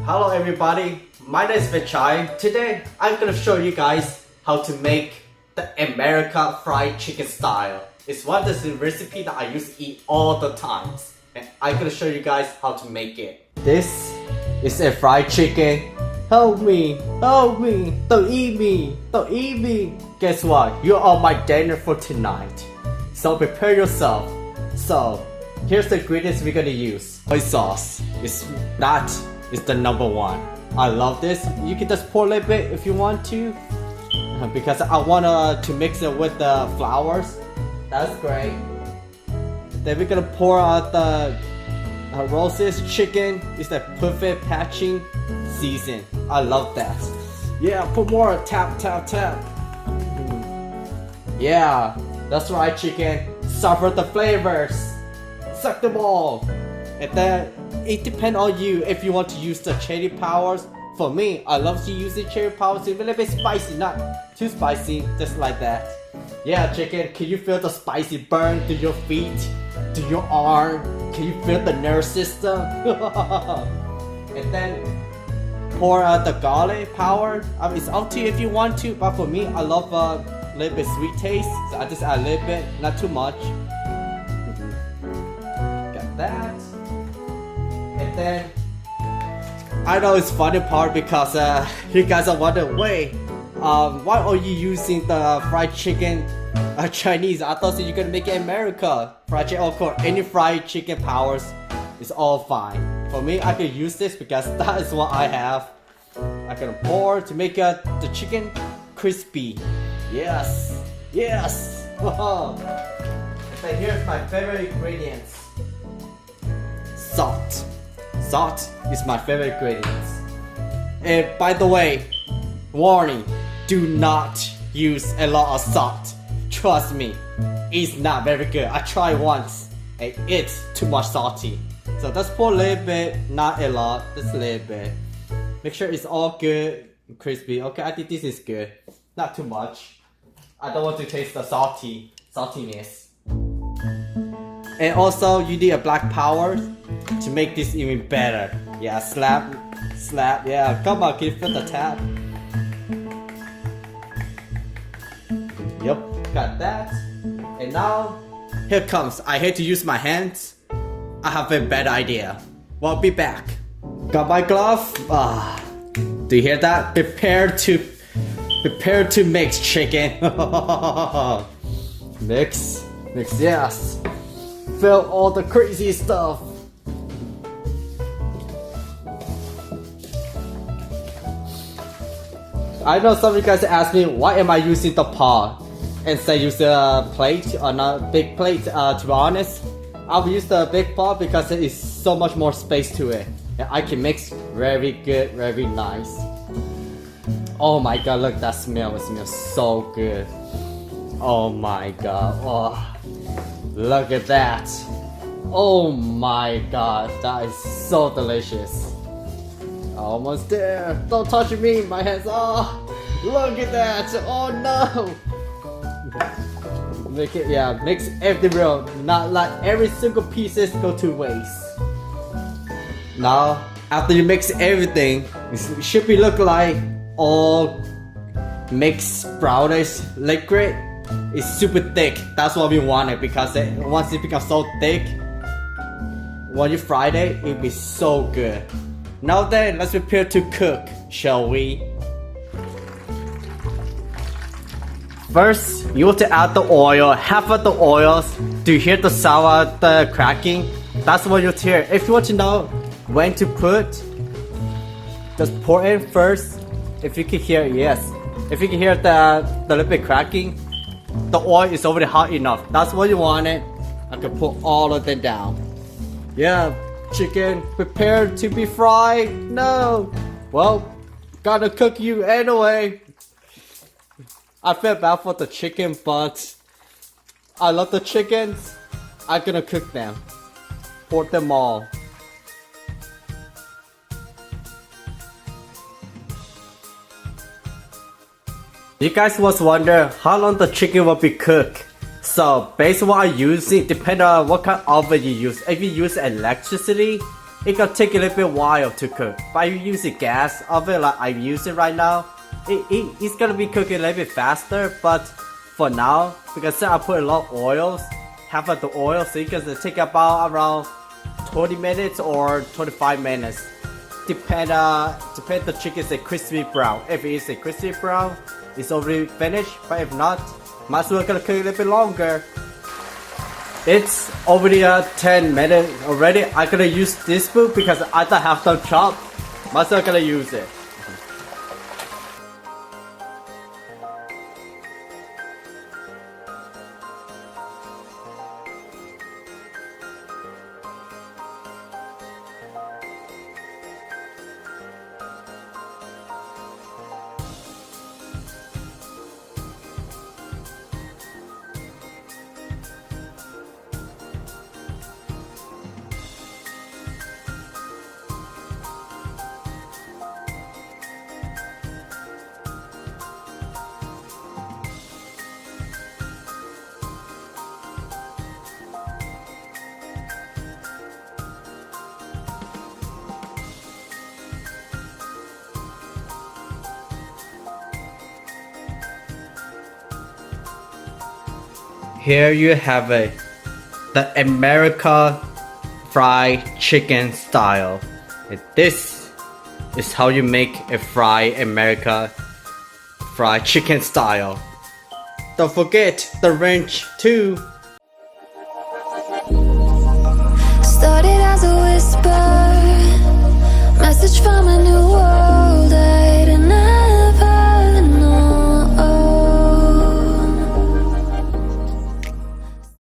Hello everybody, my name is Vanchai. Today I'm gonna show you guys how to make the American fried chicken style. It's one of the recipe that I used to eat all the times, and I'm gonna show you guys how to make it. This is a fried chicken. Help me, don't eat me, don't eat me. Guess what? You are my dinner for tonight. So prepare yourself. So here's the ingredients we're gonna use. Soy sauce. That is the number one. I love this. You can just pour a little bit if you want to, because I want to mix it with the flours. That's great. Then we're gonna pour out the roasted chicken. It's the perfect patching season. I love that. Yeah, put more. Tap, tap, tap. Yeah, that's right, chicken. Suffer the flavors. Suck them all. And then it depends on you if you want to use the chili powers. For me, I love to use the chili powers. It's a little bit spicy, not too spicy, just like that. Yeah, chicken, can you feel the spicy burn to your feet, to your arm? Can you feel the nerve system? And then pour out the garlic powder. It's up to you if you want to, but for me, I love a little bit sweet taste, so I just add a little bit, not too much. Got that. And then I know it's funny part because you guys are wondering, wait, why are you using the fried chicken Chinese? I thought you're gonna make it America. Fried chicken, of course, any fried chicken powers is all fine. For me, I can use this because that is what I have. I'm gonna pour to make the chicken crispy. Yes, yes. And here's my favorite ingredients. Salt. Salt is my favorite ingredient. And by the way, warning, do not use a lot of salt. Trust me, it's not very good. I tried once and it's too much salty. So let's pour a little bit, not a lot, just a little bit. Make sure it's all good and crispy. Okay, I think this is good. Not too much. I don't want to taste the saltiness. And also, you need a black powder to make this even better. Yeah, slap, yeah, come on, can you feel the tap? Yep, got that. And now, here comes, I hate to use my hands. I have a bad idea. Well, be back. Got my glove. Do you hear that? Prepare to mix, chicken. Mix, yes. Feel all the crazy stuff. I know some of you guys ask me, why am I using the pot instead use a plate or not big plate? To be honest, I'll use the big pot because there is so much more space to it. And I can mix very good, very nice. Oh my god, look, that smell. It smells so good. Oh my god. Oh. Look at that. Oh my god, that is so delicious. Almost there. Don't touch me, my hands. Oh, look at that. Oh no. Make it, yeah, mix everything real. Not let every single pieces go to waste. Now, after you mix everything, it should be look like all mixed brownish liquid. It's super thick. That's what we wanted because once it becomes so thick, when you fry it, it'll be so good. Now then, let's prepare to cook, shall we? First, you want to add the oil, half of the oils. Do you hear the sound, the cracking? That's what you'll hear. If you want to know when to put, just pour in first. If you can hear, yes. If you can hear the little bit cracking, the oil is already hot enough. That's what you wanted. I can put all of them down. Yeah, chicken prepared to be fried. No, well, gotta cook you anyway. I feel bad for the chicken, but I love the chickens. I'm gonna cook them. Pour them all. You guys was wonder how long the chicken will be cooked. So based on what I'm using, depending on what kind of oven you use. If you use electricity, it gonna take a little bit while to cook. But if you use a gas oven like I'm using right now, it's gonna be cooking a little bit faster. But for now, because I put a lot of oils, half of the oil, so it's gonna take about around 20 minutes or 25 minutes. Depend the chicken is a crispy brown. If it is a crispy brown, it's already finished. But if not, might as well gonna cook a little bit longer. It's already 10 minutes already. I'm gonna use this spoon because I don't have some chop. Might as well gonna use it. Here you have it, the America fried chicken style. And this is how you make a fried America fried chicken style. Don't forget the ranch too.